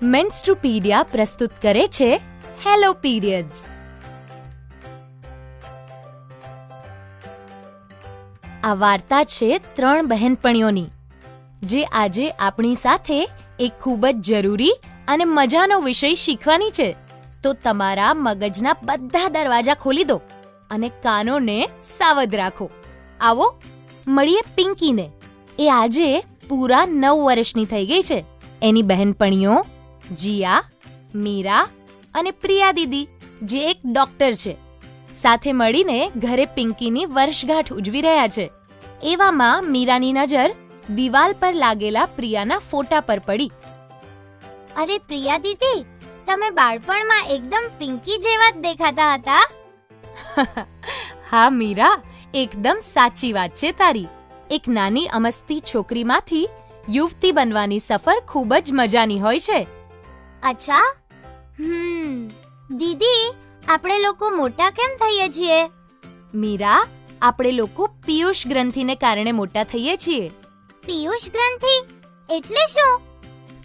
મેન્સ્ટ્રુપીડિયા પ્રસ્તુત કરે છે હેલો પીરિયડ્સ. આ વાર્તા છે 3 બહેનપણીઓની, જે આજે આપણી સાથે એક ખૂબ જ જરૂરી અને મજાનો વિષય શીખવાની છે. તો તમારા મગજના બધા દરવાજા ખોલી દો અને કાનોને સાવધ રાખો. આવો મળીએ પિંકીને. એ આજે પૂરા 9 વર્ષની થઈ ગઈ છે. એની બહેનપણીઓ જીયા, મીરા અને પ્રિયા દીદી, જે એક ડોક્ટર છે, સાથે મળીને ઘરે પિંકીની વર્ષગાંઠ ઉજવી રહ્યા છે. એવામાં મીરાની નજર દિવાલ પર લાગેલા પ્રિયાના ફોટા પર પડી. અરે પ્રિયા દીદી, તમે બાળપણમાં એકદમ પિંકી જેવા જ દેખાતા હતા. હા મીરા, એકદમ સાચી વાત છે તારી. એક નાની અમસ્તી છોકરીમાંથી યુવતી બનવાની સફર ખૂબ જ મજાની હોય છે. અચ્છા, દીદી, આપણે લોકો મોટા કેમ થઈએ છીએ? મીરા, આપણે લોકો પિયુષ ગ્રંથિને કારણે મોટા થઈએ છીએ. પિયુષ ગ્રંથિ એટલે શું?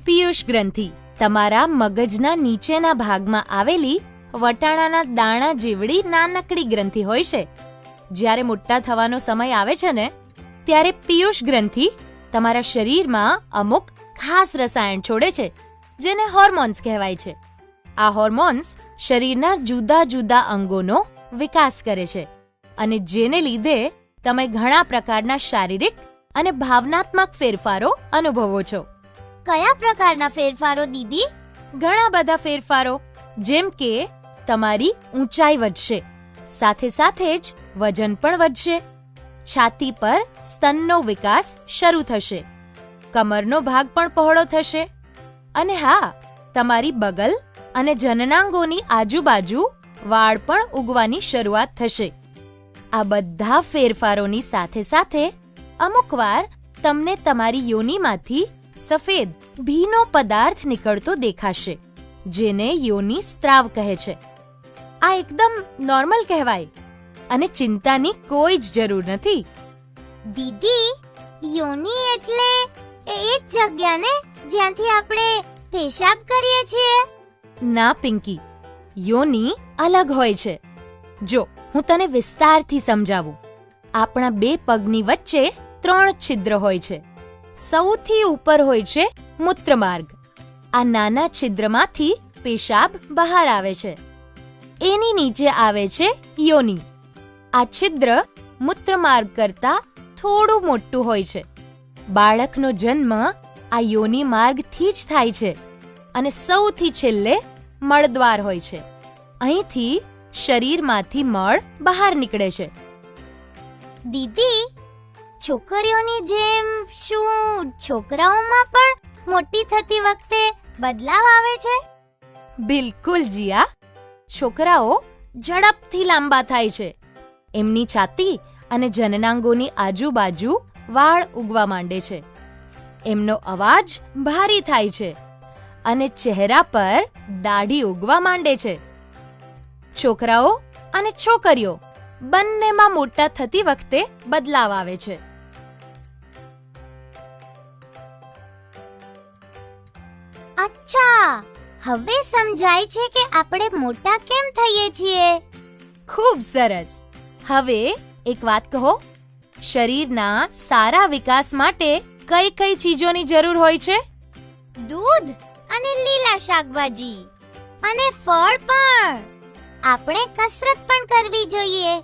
પિયુષ ગ્રંથિ તમારા મગજના નીચેના ભાગમાં આવેલી વટાણાના દાણા જેવડી નાનકડી ગ્રંથિ હોય છે. જ્યારે મોટા થવાનો સમય આવે છે ને, ત્યારે પિયુષ ગ્રંથિ તમારા શરીરમાં અમુક ખાસ રસાયણ છોડે છે, જેને હોર્મોન્સ કહેવાય છે. આ હોર્મોન્સ શરીરના જુદા જુદા અંગોનો વિકાસ કરે છે, અને જેને લીધે તમે ઘણા પ્રકારના શારીરિક અને ભાવનાત્મક ફેરફારો અનુભવો છો. કયા પ્રકારના ફેરફારો દીદી? ઘણા બધા ફેરફારો, જેમ કે તમારી ઊંચાઈ વધશે, સાથે સાથે જ વજન પણ વધશે. છાતી પર સ્તનનો વિકાસ શરૂ થશે, કમરનો ભાગ પણ પહોળો થશે, અને હા, તમારી બગલ અને જનનાંગોની આજુબાજુ વાળ પણ ઉગવાની શરૂઆત થશે. આ બધા ફેરફારોની સાથે સાથે અમુકવાર તમને તમારી યોનિમાંથી સફેદ ભીનો પદાર્થ નીકળતો દેખાશે, જેને યોનિ સ્ત્રાવ કહે છે. આ એકદમ નોર્મલ કહેવાય અને ચિંતાની કોઈ જ જરૂર નથી. દીદી, યોનિ એટલે એ એક જગ્યા ને જ્યાંથી આપણે પેશાબ કરીએ છીએ? ના પિંકી, યોનિ અલગ હોય છે. જો હું તને વિસ્તારથી સમજાવું. આપણા 2 પગની વચ્ચે 3 છિદ્ર હોય છે. સૌથી ઉપર હોય છે મૂત્રમાર્ગ. આ નાના છિદ્રમાંથી પેશાબ બહાર આવે છે. એની નીચે આવે છે યોનિ. આ છિદ્ર મૂત્રમાર્ગ કરતા થોડું મોટું હોય છે. બાળકનો જન્મ આ યોનિ માર્ગથી જ થાય છે, અને સૌથી છેલ્લે મળદ્વાર હોય છે. અહીંથી શરીરમાંથી મળ બહાર નીકળે છે. દીદી, છોકરીઓની જેમ શું છોકરાઓમાં પણ મોટી થતી વખતે બદલાવ આવે છે? બિલકુલ જીયા. છોકરાઓ ઝડપથી લાંબા થાય છે. એમની છાતી અને જનનાંગોની આજુબાજુ વાળ ઉગવા માંડે છે. એમનો અવાજ ભારી થાય છે, અને ચહેરા પર દાઢી ઉગવા માંડે છે. છોકરાઓ અને છોકરીઓ બંનેમાં મોટા થતી વખતે બદલાવ આવે છે. અચ્છા, હવે સમજાય છે કે આપણે મોટા કેમ થઈએ છીએ. ખૂબ સરસ. હવે એક વાત કહો, શરીરના સારા વિકાસ માટે કઈ કઈ ચીજોની જરૂર હોય છે? દૂધ અને લીલા શાકભાજી અને ફળ પણ. આપણે કસરત પણ કરવી જોઈએ.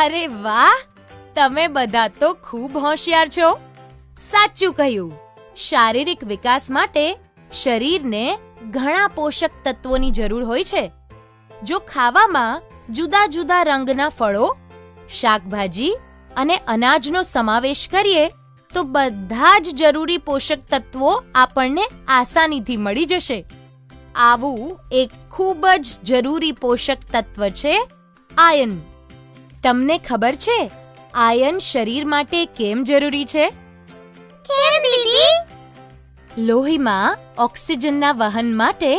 અરે વાહ, તમે બધા તો ખૂબ હોશિયાર છો. સાચું કહ્યું. શારીરિક વિકાસ માટે શરીરને ઘણા પોષક તત્વોની જરૂર હોય છે. જો ખાવામાં જુદા જુદા રંગના ફળો, શાકભાજી અને અનાજનો સમાવેશ કરીએ, તો બધા જ જરૂરી પોષક તત્વો આપણને આસાનીથી મળી જશે. આવું એક ખૂબ જ જરૂરી પોષક તત્વ છે આયર્ન. તમને ખબર છે આયર્ન શરીર માટે કેમ જરૂરી છે? કેમ દીદી? લોહીમાં ઓક્સિજનના વહન માટે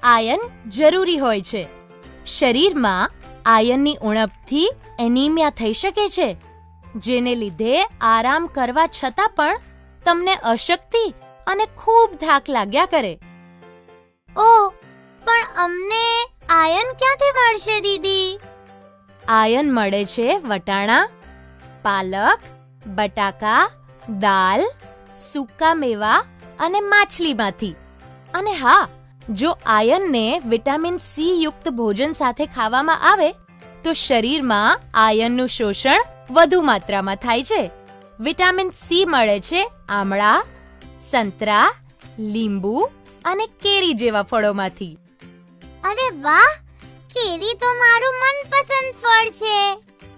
આયર્ન જરૂરી હોય છે. શરીરમાં આયર્નની ઉણપથી એનિમિયા થઈ શકે છે, જેને લીધે આરામ કરવા છતાં પણ તમને અશક્તિ અને ખૂબ થાક લાગ્યા કરે. ઓહ, પણ અમને આયન ક્યાંથી મળશે દીદી? આયન મળે છે વટાણા, પાલક, બટાકા, દાલ, સૂકા મેવા અને માછલીમાંથી. અને હા, જો આયનને વિટામિન સી યુક્ત ભોજન સાથે ખાવામાં આવે તો શરીરમાં આયનનું શોષણ વધુ માત્રામાં થાય છે. વિટામિન સી મળે છે આમળા, સંતરા, લીંબુ અને કેરી જેવા ફળોમાંથી. અરે વાહ, કેરી તો મારું મનપસંદ ફળ છે.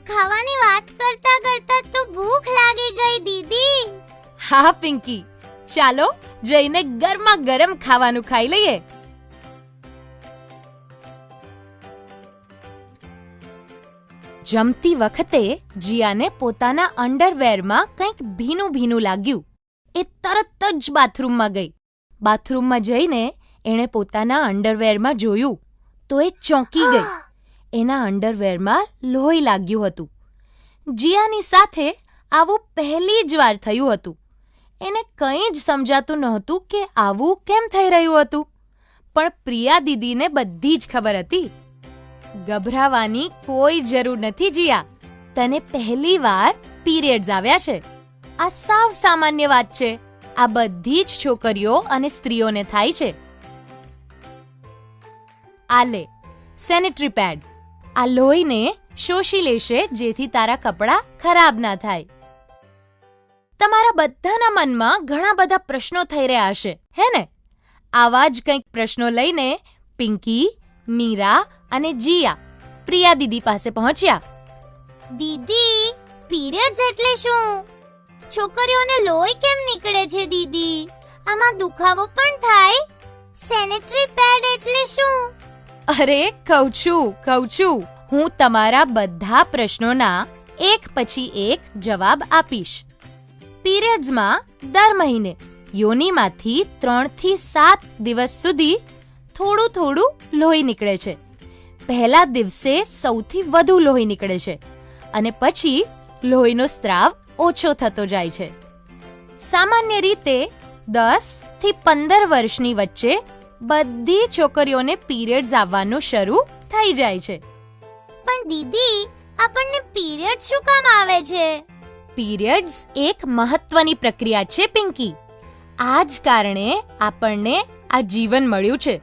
ખાવાની વાત કરતા કરતા તો ભૂખ લાગી ગઈ દીદી. હા પિંકી, ચાલો જઈને ગરમા ગરમ ખાવાનું ખાઈ લઈએ. જમતી વખતે જીયાને પોતાના અંડરવેરમાં કંઈક ભીનું ભીનું લાગ્યું. એ તરત જ બાથરૂમમાં ગઈ. બાથરૂમમાં જઈને એણે પોતાના અંડરવેરમાં જોયું તો એ ચોંકી ગઈ. એના અંડરવેરમાં લોહી લાગ્યું હતું. જીયાની સાથે આવું પહેલી જ વાર થયું હતું. એને કંઈ જ સમજાતું નહોતું કે આવું કેમ થઈ રહ્યું હતું. પણ પ્રિયા દીદીને બધી જ ખબર હતી. ગભરાવાની કોઈ જરૂર નથી જીયા. તને પહેલી વાર પીરિયડ્સ આવ્યા છે. આ સાવ સામાન્ય વાત છે. આ બધી જ છોકરીઓ અને સ્ત્રીઓને થાય છે. આ લે સેનિટરી પેડ. આ લોહીને શોષી લેશે જેથી તારા કપડાં ખરાબ ના થાય. તમારા બધાના મનમાં ઘણા બધા પ્રશ્નો થઈ રહ્યા હશે, હે ને? આવા જ કંઈક પ્રશ્નો લઈને પિંકી, મીરા અને જીયા પ્રિયા દીદી પાસે પહોંચ્યા. દીદી, પીરિયડ્સ એટલે શું? છોકરીઓને લોહી કેમ નીકળે છે દીદી? આમાં દુખાવો પણ થાય? સેનિટરી પેડ એટલે શું? અરે કહું છું હું તમારા બધા પ્રશ્નોના એક પછી એક જવાબ આપીશ. પીરિયડ્સમાં દર મહિને યોનિમાંથી 3 થી 7 દિવસ સુધી થોડું થોડું લોહી નીકળે છે. પહેલા દિવસે સૌથી વધુ લોહી નીકળે છે અને પછી લોહીનો સ્ત્રાવ ઓછો થતો જાય છે. સામાન્ય રીતે 10 થી 15 વર્ષની વચ્ચે બધી છોકરીઓને પીરિયડ્સ આવવાનું શરૂ થઈ જાય છે. પણ દીદી, આપણને પીરિયડ્સ શું કામ આવે છે? પીરિયડ્સ એક મહત્વની પ્રક્રિયા છે પિંકી. આ જ કારણે આપણને આ જીવન મળ્યું છે.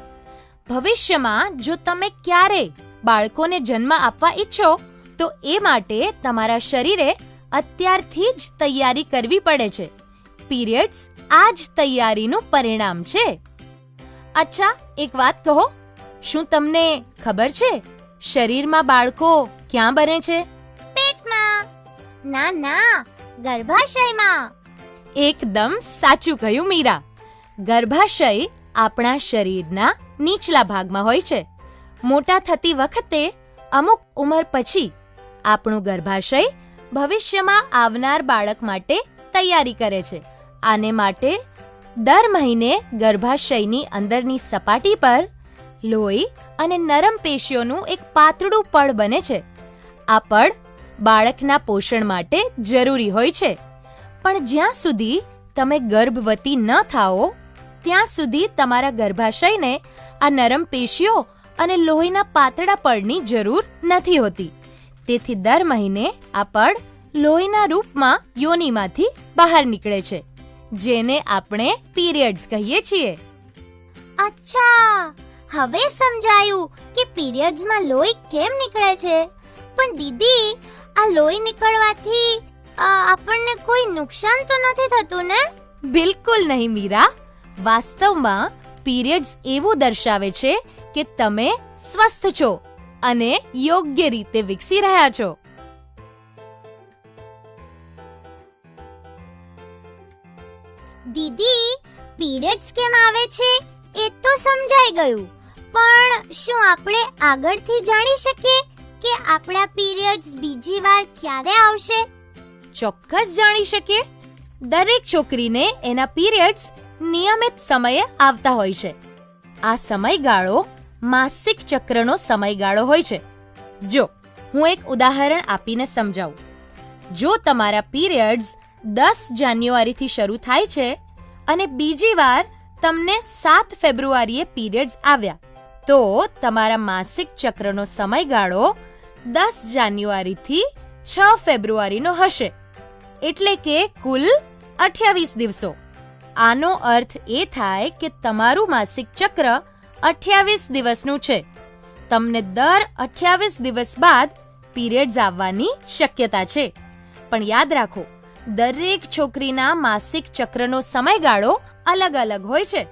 ભવિષ્યમાં જો તમે ક્યારે બાળકોને જન્મ આપવા ઈચ્છો તો એ માટે તમારા શરીરે અત્યારથી જ તૈયારી કરવી પડે છે. પીરિયડ્સ આ જ તૈયારીનું પરિણામ છે. અચ્છા, એક વાત કહો, શું તમને ખબર છે શરીરમાં બાળકો ક્યાં બને છે? પેટમાં. ના, ગર્ભાશયમાં. એકદમ સાચું કહ્યું મીરા. ગર્ભાશય આપણા શરીરના નીચલા ભાગમાં હોય છે. મોટા થતી વખતે અમુક ઉંમર પછી આપણું ગર્ભાશય ભવિષ્યમાં આવનાર બાળક માટે તૈયારી કરે છે. આને માટે દર મહિને ગર્ભાશયની અંદરની સપાટી પર લોહી અને નરમ પેશીઓનું એક પાતળું પડ બને છે. આ પડ બાળકના પોષણ માટે જરૂરી હોય છે. પણ જ્યાં સુધી તમે ગર્ભવતી ન થાઓ ત્યાં સુધી તમારા ગર્ભાશયને આ નરમ પેશીઓ અને લોહીના પાતળા પડની જરૂર નથી હોતી. તેથી દર મહિને આ પડ લોહીના રૂપમાં યોનિમાંથી બહાર નીકળે છે, જેને આપણે પીરિયડ્સ કહીએ છીએ. અચ્છા, હવે સમજાયું કે પીરિયડ્સમાં લોહી કેમ નીકળે છે. પણ દીદી, આ લોહી નીકળવાથી આપણને કોઈ નુકસાન તો નથી થતું ને? બિલકુલ નહીં મીરા. વાસ્તવમાં પીરિયડ્સ એવું દર્શાવે છે કે તમે સ્વસ્થ છો અને યોગ્ય રીતે વિકસી રહ્યા છો. દીદી, પીરિયડ્સ કેમ આવે છે એ તો સમજાઈ ગયું. પણ શું આપણે આગળથી જાણી શકીએ કે આપણા પીરિયડ્સ બીજી વાર ક્યારે આવશે? ચોક્કસ જાણી શકીએ. દરેક છોકરીને એના પીરિયડ્સ નિયમિત સમયે આવતા હોય છે. આ સમયગાળો માસિક ચક્રનો સમયગાળો હોય છે. જો હું એક ઉદાહરણ આપીને સમજાવું. જો તમારા પીરિયડ્સ 10 જાન્યુઆરીથી શરૂ થાય છે અને બીજી વાર તમને 7 ફેબ્રુઆરીએ પીરિયડ્સ આવ્યા તો તમારા માસિક ચક્રનો સમયગાળો 10 જાન્યુઆરીથી 6 ફેબ્રુઆરીનો હશે, એટલે કે કુલ 28 દિવસો. આનો અર્થ એ થાય કે તમારું માસિક ચક્ર 28 દિવસનું છે. તમને દર 28 દિવસ બાદ પીરિયડ્સ આવવાની શક્યતા છે. પણ યાદ રાખો, દરેક છોકરીના માસિક ચક્રનો સમયગાળો અલગ અલગ હોય છે.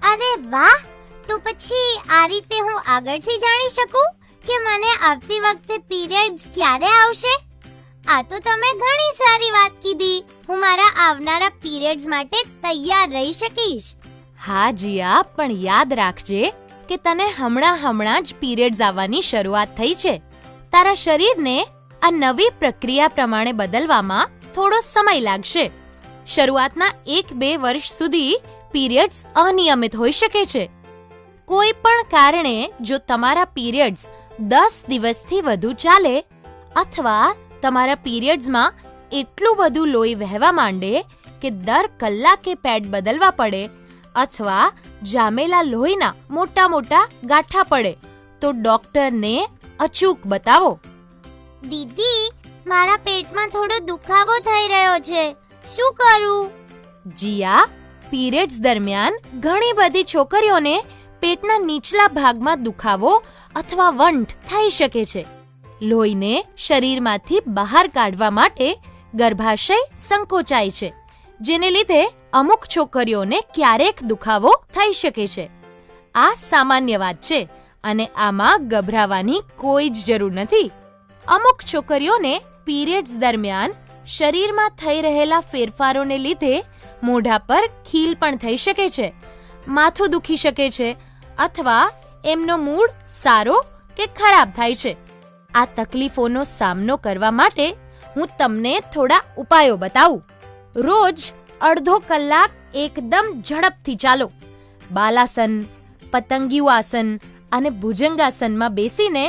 અરે વાહ! તો પછી આ રીતે હું આગળથી જાણી શકું કે મને આવતી વખતે પીરિયડ્સ ક્યારે આવશે? આ તો તમે ઘણી સારી વાત કીધી. હું મારા આવનારા પીરિયડ્સ માટે તૈયાર રહી શકીશ. હા જીયા, પણ યાદ રાખજે કે તને હમણાં જ પીરિયડ્સ આવવાની શરૂઆત થઈ છે. તારા શરીરને આ નવી પ્રક્રિયા પ્રમાણે બદલવામાં થોડો સમય લાગશે. શરૂઆતના 1-2 વર્ષ સુધી પીરિયડ્સ અનિયમિત હોઈ શકે છે. કોઈ પણ કારણે જો તમારા પીરિયડ્સ 10 દિવસથી વધુ ચાલે અથવા તમારા પીરિયડ્સમાં એટલું બધું લોહી વહેવા માંડે કે દર કલાકે પેડ બદલવા પડે અથવા જામેલા લોહીના મોટા મોટા ગાંઠા પડે તો ડોક્ટરને અચૂક બતાવો. દીદી, મારા પેટમાં થોડો દુખાવો થઈ રહ્યો છે. શું કરું? જીયા, પીરિયડ્સ દરમિયાન ઘણી બધી છોકરીઓને પેટના નીચલા ભાગમાં દુખાવો અથવા વંઠ થઈ શકે છે. લોહીને શરીરમાંથી બહાર કાઢવા માટે ગર્ભાશય સંકોચાય છે, જેને લીધે અમુક છોકરીઓને ક્યારેક દુખાવો થઈ શકે છે. આ સામાન્ય વાત છે અને આમાં ગભરાવાની કોઈ જ જરૂર નથી. અમુક છોકરીઓને પીરિયડ્સ દરમિયાન શરીરમાં થઈ રહેલા ફેરફારોને લીધે મોઢા પર ખીલ પણ થઈ શકે છે, માથું દુખી શકે છે અથવા એમનો મૂડ સારો કે ખરાબ થાય છે. આ તકલીફોનો સામનો કરવા માટે હું તમને થોડા ઉપાયો બતાવું. રોજ અડધો કલાક એકદમ ઝડપથી ચાલો. બાલાસન, પતંગિયું આસન અને ભુજંગાસનમાં બેસીને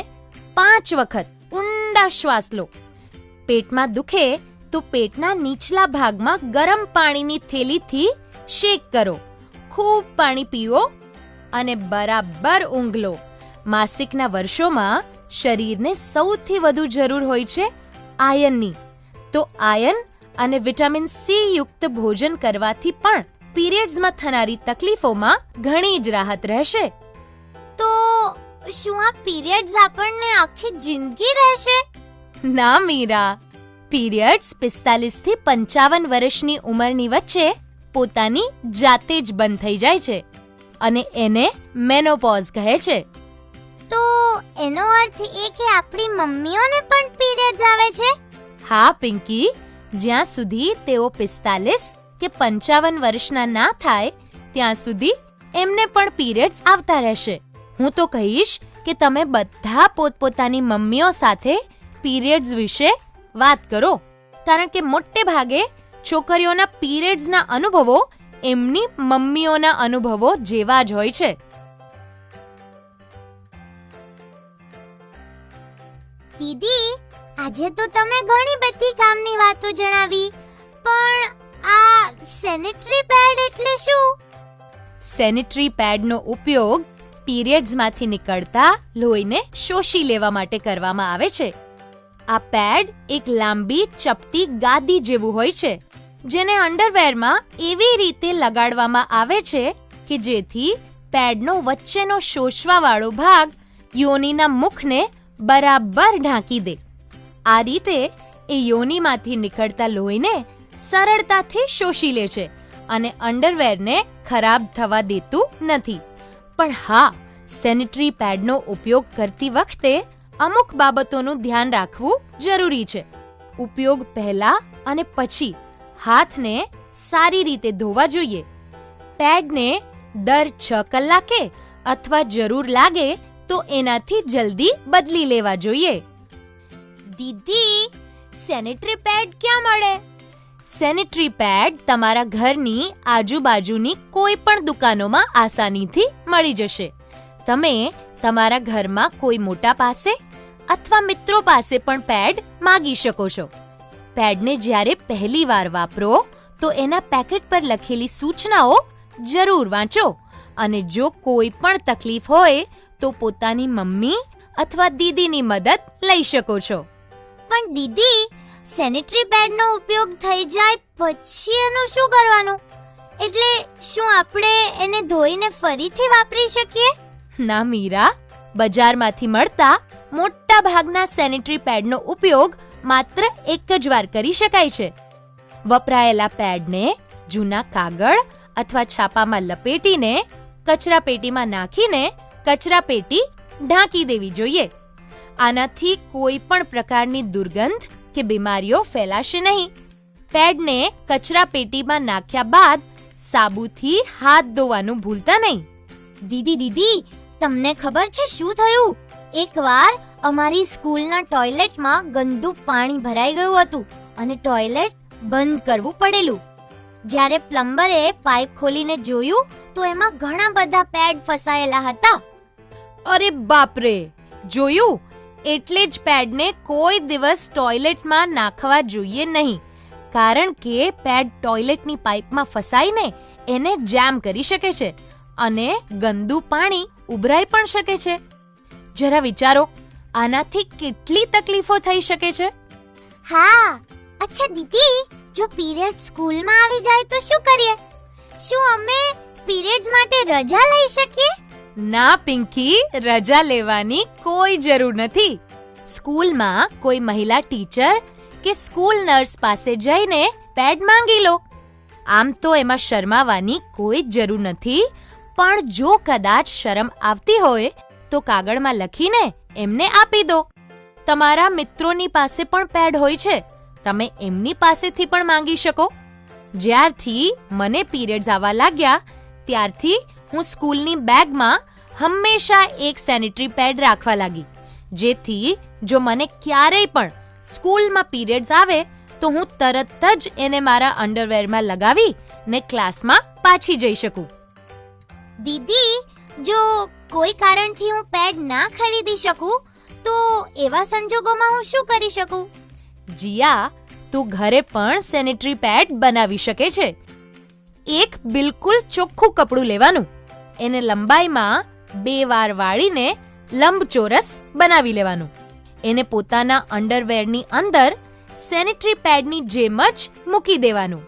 5 વખત ઊંડા શ્વાસ લો. પેટમાં દુખે તો પેટના નીચલા ભાગમાં ગરમ પાણીની થેલીથી શેક કરો. ખૂબ પાણી પીઓ અને બરાબર ઊંઘ લો. માસિકના વર્ષોમાં શરીરને સૌથી વધુ જરૂર હોય છે આયનની. તો આયન અને વિટામિન સી યુક્ત ભોજન કરવાથી પણ પીરિયડ્સમાં થનારી તકલીફોમાં ઘણી જ રાહત રહેશે. તો શું આ પીરિયડ્સ આપણને આખી જિંદગી રહેશે? ના મીરા, પીરિયડ્સ 45 થી 55 વર્ષની ઉંમરની વચ્ચે પોતાની જાતે જ બંધ થઈ જાય છે અને એને મેનોપોઝ કહે છે. તો એનો અર્થ એ કે આપણી મમ્મીઓને પણ પીરિયડ્સ આવે છે? હા પિંકી, જ્યાં સુધી તેઓ 45 કે 55 વર્ષના ના થાય ત્યાં સુધી એમને પણ પીરિયડ્સ આવતા રહેશે. હું તો કહીશ કે તમે બધા પોતપોતાની મમ્મીઓ સાથે પીરિયડ્સ વિશે વાત કરો, કારણ કે મોટે ભાગે છોકરીઓના પીરિયડ્સના અનુભવો એમની મમ્મીઓના અનુભવો જેવા જ હોય છે. દીદી, આજે તો તમે ઘણી બધી કામની વાતો જણાવી, પણ આ સેનિટરી પેડ એટલે શું? સેનિટરી પેડનો ઉપયોગ પીરિયડ્સમાંથી નીકળતા લોહીને શોષી લેવા માટે કરવામાં આવે છે. આ પેડ એક લાંબી ચપટી ગાદી જેવું હોય છે, જેને અંડરવેરમાં એવી રીતે લગાડવામાં આવે છે કે જેથી પેડનો વચ્ચેનો શોષવાવાળો ભાગ યોનિના મુખને બરાબર ઢાંકી દે. આ રીતે એ યોનિમાંથી નીકળતા લોહીને સરળતાથી શોષી લે છે અને અંડરવેરને ખરાબ થવા દેતું નથી. પણ હા, સેનિટરી પેડનો ઉપયોગ કરતી વખતે અમુક બાબતોનું ધ્યાન રાખવું જરૂરી છે. ઉપયોગ પહેલા અને પછી હાથને સારી રીતે ધોવા જોઈએ. પેડને દર 6 કલાકે અથવા જરૂર લાગે તો એનાથી જલ્દી બદલી લેવા જોઈએ. દીદી, સેનિટરી પેડ ક્યાં મળે? સેનિટરી પેડ તમારા ઘરની આજુબાજુની કોઈ પણ દુકાનોમાં આસાનીથી મળી જશે. તમે તમારા ઘરમાં કોઈ મોટા પાસે અથવા મિત્રો પાસે પણ પેડ માંગી શકો છો. પેડને જ્યારે પહેલી વાર વાપરો તો એના પેકેટ પર લખેલી સૂચનાઓ જરૂર વાંચો અને જો કોઈ પણ તકલીફ હોય તો પોતાની મમ્મી અથવા દીદીની મદદ લઈ શકો છો. પણ દીદી, સેનિટરી પેડનો ઉપયોગ થઈ જાય પછી એનું શું કરવાનું? એટલે શું આપણે એને ધોઈને ફરીથી વાપરી શકીએ? ના મીરા, બજારમાંથી મળતા મોટા ભાગના સેનિટરી પેડનો ઉપયોગ માત્ર એક જ વાર કરી શકાય છે. વપરાયેલા પેડને જૂના કાગળ અથવા છાપામાં લપેટીને કચરાપેટીમાં નાખીને કચરાપેટી ઢાંકી દેવી જોઈએ. આનાથી કોઈ પણ પ્રકારની દુર્ગંધ કે બીમારીઓ ફેલાશે નહીં. પેડને કચરાપેટીમાં નાખ્યા બાદ સાબુથી હાથ ધોવાનું ભૂલતા નહીં. દીદી, તમને ખબર છે શું થયું? એકવાર અમારી સ્કૂલના ટોયલેટમાં ગંદુ પાણી ભરાઈ ગયું હતું અને ટોયલેટ બંધ કરવું પડેલું. જ્યારે પ્લમ્બરે પાઇપ ખોલીને જોયું તો એમાં ઘણા બધા પેડ ફસાયેલા હતા. અરે બાપરે! જોયું? એટલે જ પેડને કોઈ દિવસ ટોયલેટમાં નાખવા જોઈએ નહીં, કારણ કે પેડ ટોયલેટની પાઇપમાં ફસાઈને એને જામ કરી શકે છે અને ગંદુ પાણી ઉભરાઈ પણ શકે છે. જરા વિચારો, આનાથી કેટલી તકલીફો થઈ શકે છે. હા, અચ્છા દીદી, જો પીરિયડ સ્કૂલમાં આવી જાય તો શું કરીએ? શું અમે પીરિયડ્સ માટે રજા લઈ શકીએ? ના પિંકી, રજા લેવાની કોઈ જરૂર નથી. સ્કૂલમાં કોઈ મહિલા ટીચર કે સ્કૂલ નર્સ પાસે જઈને પેડ માંગી લો. આમ તો એમાં શરમાવાની કોઈ જ જરૂર નથી, પણ જો કદાચ શરમ આવતી હોય તો કાગળમાં લખીને એમને આપી દો. તમારા મિત્રોની પાસે પણ પેડ હોય છે, તમે એમની પાસેથી પણ માંગી શકો. જ્યારથી મને પીરિયડ્સ આવવા લાગ્યા ત્યારથી હું સ્કૂલની બેગમાં હંમેશા એક સેનિટરી પેડ રાખવા લાગી, જેથી જો મને ક્યારેય પણ સ્કૂલમાં પીરિયડ્સ આવે તો હું તરત જ એને મારા અંડરવેરમાં લગાવી ને ક્લાસમાં પાછી જઈ શકું. દીદી, જો કોઈ કારણથી હું પેડ ના ખરીદી શકું તો એવા સંજોગોમાં હું શું કરી શકું? જીયા, તું ઘરે પણ સેનિટરી પેડ બનાવી શકે છે. એક બિલકુલ ચોખ્ખું કપડું લેવાનું, એને લંબાઈમાં 2 વાર વાળીને લંબચોરસ બનાવી લેવાનું. એને પોતાના અંડરવેરની અંદર સેનિટરી પેડની જેમ જ મૂકી દેવાનું.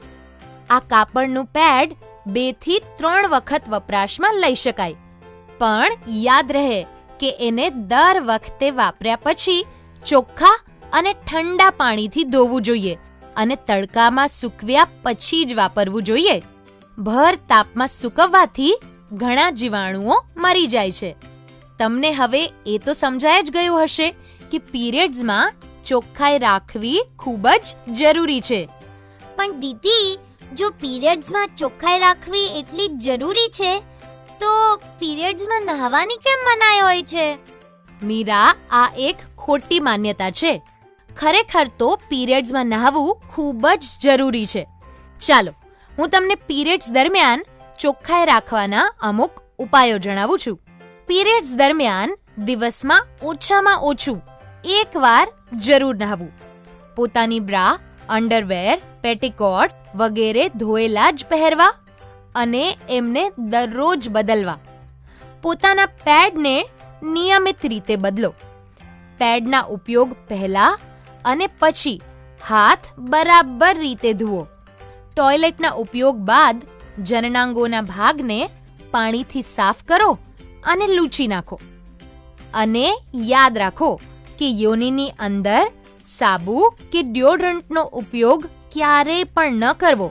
આ કાપડનું પેડ 2 થી 3 વખત વપરાશમાં લઈ શકાય, પણ યાદ રહે કે એને દર વખતે વાપર્યા પછી ચોખ્ખા અને ઠંડા પાણીથી ધોવું જોઈએ અને તડકામાં સૂકવ્યા પછી જ વાપરવું જોઈએ. ભર તાપમાં સૂકવવાથી ઘણા જીવાણુઓ મરી જાય છે. તમને હવે એ તો સમજાય જ ગયું હશે કે પીરિયડ્સમાં ચોખ્ખાઈ રાખવી ખૂબ જ જરૂરી છે. પણ દીદી, જો પીરિયડ્સમાં ચોખ્ખાઈ રાખવી એટલી જ જરૂરી છે તો પીરિયડ્સમાં નહાવાની કેમ મનાઈ હોય છે? મીરા, આ એક ખોટી માન્યતા છે. ખરેખર તો પીરિયડ્સમાં નહાવું ખૂબ જ જરૂરી છે. ચાલો, હું તમને પીરિયડ્સ દરમિયાન ચોખ્ખાઈ રાખવાના અમુક ઉપાયો જણાવું છું. પીરિયડ્સ દરમિયાન દિવસમાં ઓછામાં ઓછું 1 વાર જરૂર નહાવું. પોતાની બ્રા, અંડરવેર, પેટીકોટ વગેરે ધોયેલા જ પહેરવા અને એમને દરરોજ બદલવા. પોતાના પેડને નિયમિત રીતે બદલો. પેડના ઉપયોગ પહેલા અને પછી હાથ બરાબર રીતે ધુઓ. ટોયલેટના ઉપયોગ બાદ જનનાંગોના ભાગને પાણીથી સાફ કરો અને લૂછી નાખો. અને યાદ રાખો કે યોનિની અંદર સાબુ કે ડિયોડરન્ટનો ઉપયોગ ક્યારેય પણ ન કરવો,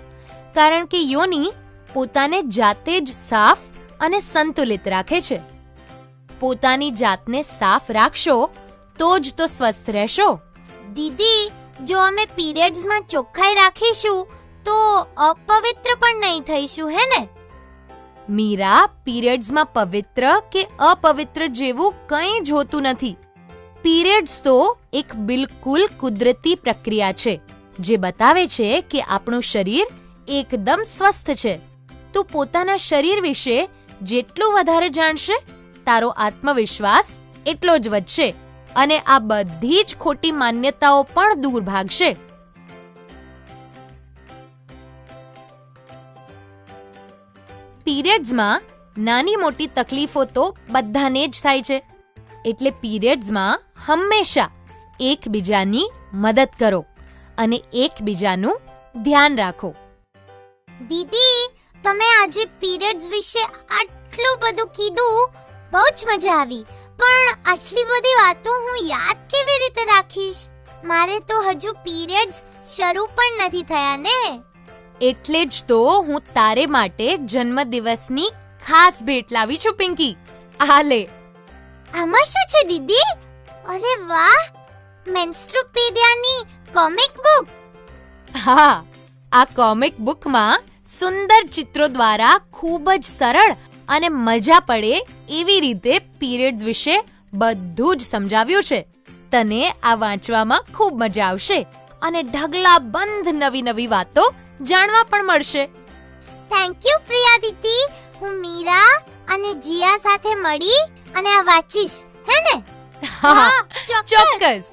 કારણ કે યોની પોતાને જાતે જ સાફ અને સંતુલિત રાખે છે. પોતાની જાતને સાફ રાખશો તો જ તો સ્વસ્થ રહેશો. દીદી, જો અમે પીરિયડ્સમાં ચોખ્ખાઈ રાખીશું તો અપવિત્ર પણ નહીં થઈશું, હે ને? મીરા, પીરિયડ્સમાં પવિત્ર કે અપવિત્ર જેવું કંઈ જ હોતું નથી. પીરિયડ્સ તો એક બિલકુલ કુદરતી પ્રક્રિયા છે જે બતાવે છે કે આપણું શરીર એકદમ સ્વસ્થ છે. તું પોતાના શરીર વિશે જેટલું વધારે જાણશે, તારો આત્મવિશ્વાસ એટલો જ વધશે અને આ બધી જ ખોટી માન્યતાઓ પણ દૂર ભાગશે. પીરિયડ્સમાં નાની મોટી તકલીફો તો બધાને જ થાય છે, એટલે પીરિયડ્સમાં હંમેશા એકબીજાની મદદ કરો અને એકબીજાનું ધ્યાન રાખો. દીદી, તમે આજે પીરિયડ્સ વિશે આટલું બધું કીધું, બહુ જ મજા આવી. પણ આટલી બધી વાતો હું યાદ કેવી રીતે રાખીશ? મારે તો હજુ પીરિયડ્સ શરૂ પણ નથી થયા ને. એટલે જ તો હું તારે માટે જન્મદિવસની ખાસ ભેટ લાવી છું પિંકી. આ લે. આમાં શું છે દીદી? અરે વાહ, મેન્સ્ટ્રુપીડિયાની કોમિક બુક. હા, આ કોમિક બુકમાં સુંદર ચિત્રો દ્વારા ખૂબ જ સરળ અને મજા પડે એવી રીતે પીરિયડ્સ વિશે બધું જ સમજાવ્યું છે. તને આ વાંચવામાં ખૂબ મજા આવશે અને ઢગલાબંધ નવી નવી વાતો જાણવા પણ મળશે. થેન્ક યુ પ્રિયા દીદી. હું મીરા અને જીયા સાથે મળી અને આ વાંચીશ, હે ને? હા, ચોક્કસ.